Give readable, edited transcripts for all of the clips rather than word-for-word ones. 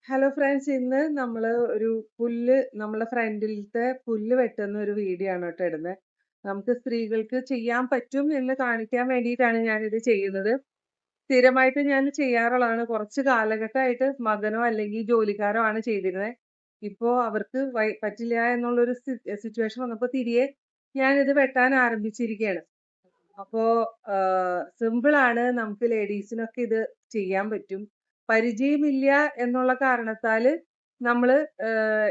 Hello friends, ഇന്ന് നമ്മൾ ഒരു നമ്മളെ ഫ്രണ്ടിലത്തെ പുല്ല് വെട്ടുന്ന ഒരു വീഡിയോ ആണ് കേട്ടോ ഇടുന്നത്. നമുക്ക് സ്ത്രീകൾക്ക് ചെയ്യാൻ പറ്റും എന്ന് കാണിക്കാൻ വേണ്ടിയിട്ടാണ് ഞാനിത് ചെയ്യുന്നത്. സ്ഥിരമായിട്ട് ഞാൻ ചെയ്യാറുള്ളതാണ്. കുറച്ച് കാലഘട്ടമായിട്ട് മകനോ അല്ലെങ്കിൽ ജോലിക്കാരോ ആണ് ചെയ്തിരുന്നത്. ഇപ്പോൾ അവർക്ക് പറ്റില്ല എന്നുള്ളൊരു സിറ്റുവേഷൻ വന്നപ്പോൾ തിരികെ ഞാനിത് വെട്ടാൻ ആരംഭിച്ചിരിക്കുകയാണ്. അപ്പോൾ സിമ്പിളാണ്, നമുക്ക് ലേഡീസിനൊക്കെ ഇത് ചെയ്യാൻ പറ്റും. പരിചയമില്ല എന്നുള്ള കാരണത്താൽ നമ്മൾ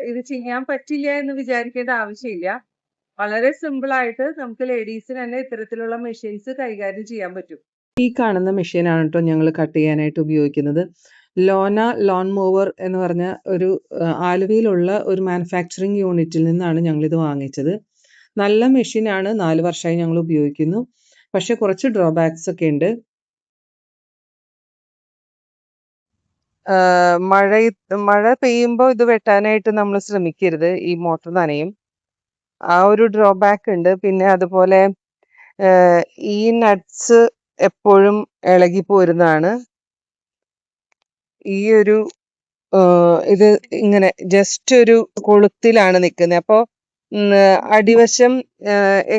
ഇത് ചെയ്യാൻ പറ്റില്ല എന്ന് വിചാരിക്കേണ്ട ആവശ്യമില്ല. വളരെ സിമ്പിളായിട്ട് നമുക്ക് ലേഡീസിന് തന്നെ ഇത്തരത്തിലുള്ള മെഷീൻസ് കൈകാര്യം ചെയ്യാൻ പറ്റും. ഈ കാണുന്ന മെഷീനാണ് കേട്ടോ ഞങ്ങൾ കട്ട് ചെയ്യാനായിട്ട് ഉപയോഗിക്കുന്നത്. ലോന ലോൺ മൂവർ എന്ന് പറഞ്ഞ ഒരു ആലുവയിലുള്ള ഒരു മാനുഫാക്ചറിങ് യൂണിറ്റിൽ നിന്നാണ് ഞങ്ങളിത് വാങ്ങിച്ചത്. നല്ല മെഷീനാണ്, 4 വർഷമായി ഞങ്ങൾ ഉപയോഗിക്കുന്നു. പക്ഷെ കുറച്ച് ഡ്രോബാക്സ് ഒക്കെ ഉണ്ട്. മഴ പെയ്യുമ്പോൾ ഇത് വെട്ടാനായിട്ട് നമ്മൾ ശ്രമിക്കരുത്, ഈ മോട്ടർ നനയും. ആ ഒരു ഡ്രോബാക്ക് ഉണ്ട്. പിന്നെ അതുപോലെ ഈ നട്ട്സ് എപ്പോഴും ഇളകി പോരുന്നതാണ്. ഈ ഒരു ഇത് ഇങ്ങനെ ജസ്റ്റ് ഒരു കൊളുത്തിലാണ് നിൽക്കുന്നത്. അപ്പോൾ അടിവശം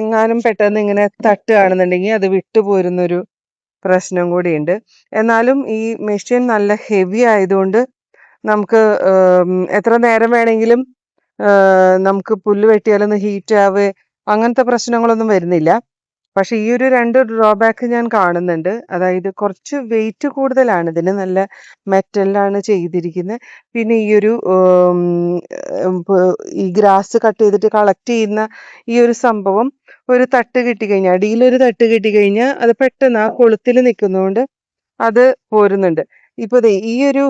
എങ്ങാനും പെട്ടെന്ന് ഇങ്ങനെ തട്ടുകയാണെന്നുണ്ടെങ്കിൽ അത് വിട്ടുപോരുന്നൊരു പ്രശ്നം കൂടിയുണ്ട്. എന്നാലും ഈ മെഷീൻ നല്ല ഹെവി ആയതുകൊണ്ട് നമുക്ക് എത്ര നേരം വേണമെങ്കിലും നമുക്ക് പുല്ല് വെട്ടിയാലൊന്ന് ഹീറ്റ് ആവുക അങ്ങനത്തെ പ്രശ്നങ്ങളൊന്നും വരുന്നില്ല. പക്ഷെ ഈ ഒരു 2 ഡ്രോബാക്ക് ഞാൻ കാണുന്നുണ്ട്. അതായത് കുറച്ച് വെയിറ്റ് കൂടുതലാണ് ഇതിന്, നല്ല മെറ്റലിലാണ് ചെയ്തിരിക്കുന്നത്. പിന്നെ ഈ ഒരു ഈ ഗ്രാസ് കട്ട് ചെയ്തിട്ട് കളക്ട് ചെയ്യുന്ന ഈ ഒരു സംഭവം ഒരു തട്ട് കിട്ടിക്കഴിഞ്ഞാൽ, അടിയിലൊരു തട്ട് കിട്ടിക്കഴിഞ്ഞാൽ അത് പെട്ടെന്ന് ആ കൊളുത്തിൽ നിൽക്കുന്നതുകൊണ്ട് അത് പോരുന്നുണ്ട്. ഇപ്പൊ ഈ ഒരു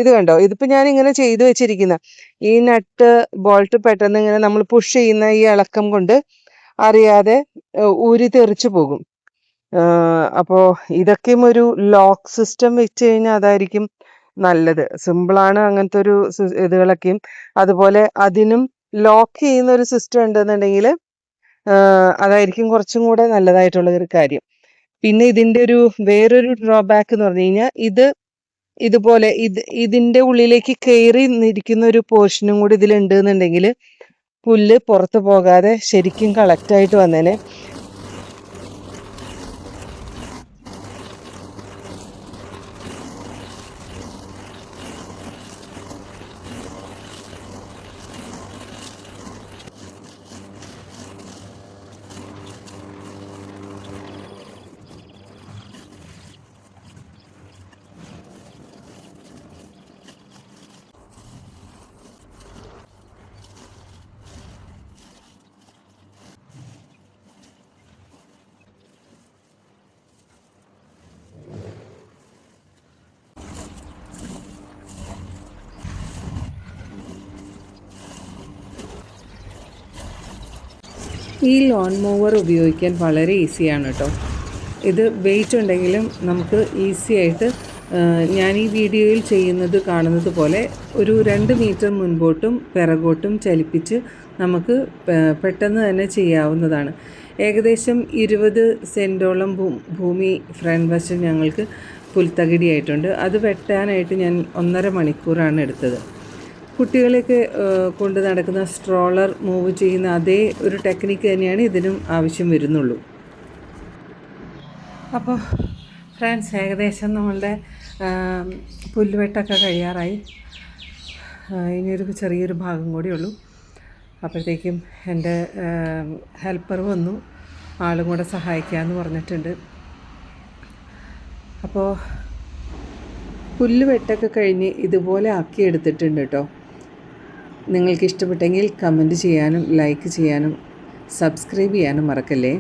ഇത് കണ്ടോ, ഇതിപ്പോ ഞാൻ ഇങ്ങനെ ചെയ്തു വെച്ചിരിക്കുന്ന ഈ നട്ട് ബോൾട്ട് പെട്ടെന്ന് ഇങ്ങനെ നമ്മൾ പുഷ് ചെയ്യുന്ന ഈ ഇളക്കം കൊണ്ട് അറിയാതെ ഊരി തെറിച്ചു പോകും. അപ്പോൾ ഇതൊക്കെയും ഒരു ലോക്ക് സിസ്റ്റം വെച്ച് കഴിഞ്ഞാൽ അതായിരിക്കും നല്ലത്. സിമ്പിളാണ് അങ്ങനത്തെ ഒരു ഇതുകളൊക്കെയും. അതുപോലെ അതിനും ലോക്ക് ചെയ്യുന്ന ഒരു സിസ്റ്റം ഉണ്ടെന്നുണ്ടെങ്കിൽ അതായിരിക്കും കുറച്ചും കൂടെ നല്ലതായിട്ടുള്ള ഒരു കാര്യം. പിന്നെ ഇതിൻ്റെ ഒരു വേറൊരു ഡ്രോബാക്ക് എന്ന് പറഞ്ഞു കഴിഞ്ഞാൽ ഇതുപോലെ ഇതിൻ്റെ ഉള്ളിലേക്ക് കയറി ഇരിക്കുന്ന ഒരു പോർഷനും കൂടി ഇതിലുണ്ട് എന്നുണ്ടെങ്കിൽ പുല്ല് പുറത്ത് പോകാതെ ശരിക്കും കളക്റ്റായിട്ട് വന്നേനെ. ഈ ലോൺ മൂവർ ഉപയോഗിക്കാൻ വളരെ ഈസിയാണ് കേട്ടോ. ഇത് വെയിറ്റ് ഉണ്ടെങ്കിലും നമുക്ക് ഈസി ആയിട്ട് ഞാൻ ഈ വീഡിയോയിൽ ചെയ്യുന്നത് കാണുന്നത് പോലെ ഒരു 2 മീറ്റർ മുൻപോട്ടും പിറകോട്ടും ചലിപ്പിച്ച് നമുക്ക് പെട്ടെന്ന് തന്നെ ചെയ്യാവുന്നതാണ്. ഏകദേശം 20 സെൻറ്റോളം ഭൂമി ഫ്രണ്ട് വശം ഞങ്ങൾക്ക് പുൽത്തകിടിയായിട്ടുണ്ട്. അത് വെട്ടാനായിട്ട് ഞാൻ 1.5 മണിക്കൂറാണ് എടുത്തത്. കുട്ടികളെയൊക്കെ കൊണ്ട് നടക്കുന്ന സ്ട്രോളർ മൂവ് ചെയ്യുന്ന അതേ ഒരു ടെക്നിക്ക് തന്നെയാണ് ഇതിനും ആവശ്യം വരുന്നുള്ളൂ. അപ്പോൾ ഫ്രണ്ട്സ്, ഏകദേശം നമ്മളുടെ പുല്ലുവെട്ടൊക്കെ കഴിയാറായി. ഇനിയൊരു ചെറിയൊരു ഭാഗം കൂടിയേ ഉള്ളൂ. അപ്പോഴത്തേക്കും എൻ്റെ ഹെൽപ്പർ വന്നു, ആളും കൂടെ സഹായിക്കാമെന്ന് പറഞ്ഞിട്ടുണ്ട്. അപ്പോൾ പുല്ലുവെട്ടൊക്കെ കഴിഞ്ഞ് ഇതുപോലെ ആക്കി എടുത്തിട്ടുണ്ട് കേട്ടോ. നിങ്ങൾക്ക് ഇഷ്ടപ്പെട്ടെങ്കിൽ കമൻറ്റ് ചെയ്യാനും ലൈക്ക് ചെയ്യാനും സബ്സ്ക്രൈബ് ചെയ്യാനും മറക്കല്ലേ.